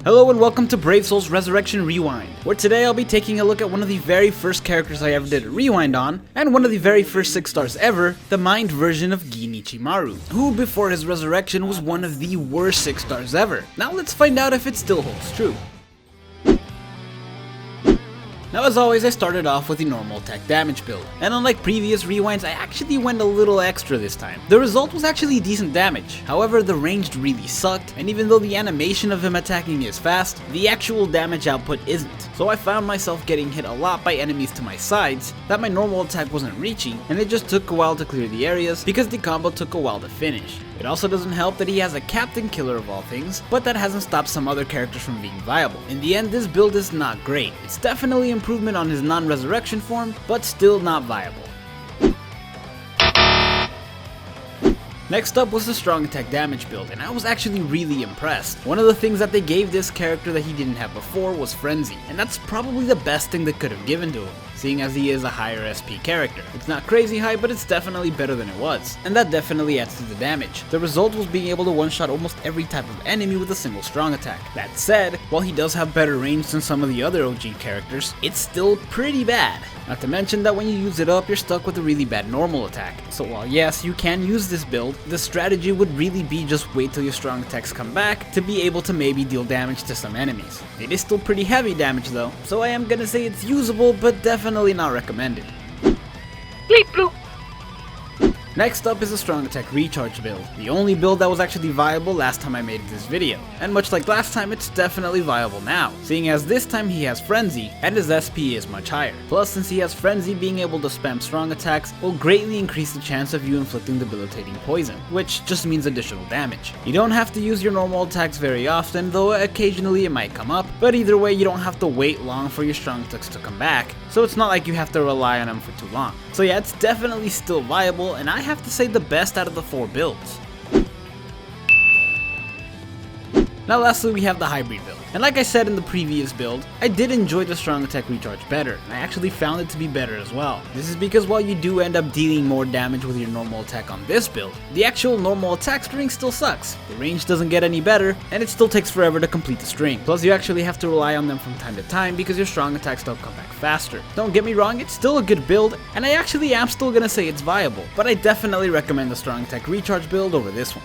Hello and welcome to Brave Soul's Resurrection Rewind, where today I'll be taking a look at one of the very first characters I ever did a rewind on, and one of the very first 6 stars ever, the mind version of Gin Ichimaru, who before his resurrection was one of the worst 6 stars ever. Now let's find out if it still holds true. Now as always, I started off with the normal attack damage build, and unlike previous rewinds, I actually went a little extra this time. The result was actually decent damage, however the ranged really sucked, and even though the animation of him attacking is fast, the actual damage output isn't. So I found myself getting hit a lot by enemies to my sides that my normal attack wasn't reaching, and it just took a while to clear the areas because the combo took a while to finish. It also doesn't help that he has a captain killer of all things, but that hasn't stopped some other characters from being viable. In the end, this build is not great. It's definitely improvement on his non-resurrection form, but still not viable. Next up was the strong attack damage build, and I was actually really impressed. One of the things that they gave this character that he didn't have before was Frenzy, and that's probably the best thing they could have given to him, seeing as he is a higher SP character. It's not crazy high, but it's definitely better than it was, and that definitely adds to the damage. The result was being able to one-shot almost every type of enemy with a single strong attack. That said, while he does have better range than some of the other OG characters, it's still pretty bad. Not to mention that when you use it up, you're stuck with a really bad normal attack. So while yes, you can use this build, the strategy would really be just wait till your strong attacks come back to be able to maybe deal damage to some enemies. It is still pretty heavy damage though, so I am gonna say it's usable, but definitely not recommended. Bleep bloop. Next up is a strong attack recharge build, the only build that was actually viable last time I made this video. And much like last time, it's definitely viable now, seeing as this time he has Frenzy, and his SP is much higher. Plus, since he has Frenzy, being able to spam strong attacks will greatly increase the chance of you inflicting debilitating poison, which just means additional damage. You don't have to use your normal attacks very often, though occasionally it might come up, but either way you don't have to wait long for your strong attacks to come back, so it's not like you have to rely on them for too long. So yeah, it's definitely still viable, and I have to say the best out of the 4 builds. Now lastly we have the hybrid build, and like I said in the previous build, I did enjoy the strong attack recharge better, and I actually found it to be better as well. This is because while you do end up dealing more damage with your normal attack on this build, the actual normal attack string still sucks. The range doesn't get any better, and it still takes forever to complete the string. Plus you actually have to rely on them from time to time because your strong attacks don't come back faster. Don't get me wrong, it's still a good build, and I actually am still gonna say it's viable, but I definitely recommend the strong attack recharge build over this one.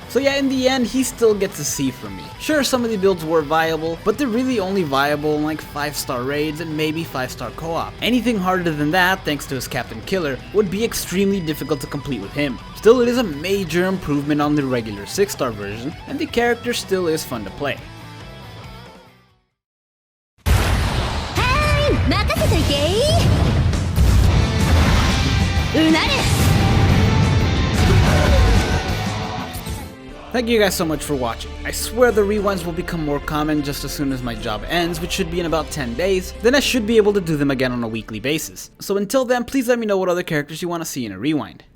So yeah, in the end, he still gets a C from me. Sure, some of the builds were viable, but they're really only viable in like 5-star raids and maybe 5-star co-op. Anything harder than that, thanks to his Captain Killer, would be extremely difficult to complete with him. Still, it is a major improvement on the regular 6-star version, and the character still is fun to play. Hey, 任せといて。うなれ。Thank you guys so much for watching. I swear the rewinds will become more common just as soon as my job ends, which should be in about 10 days. Then I should be able to do them again on a weekly basis. So until then, please let me know what other characters you want to see in a rewind.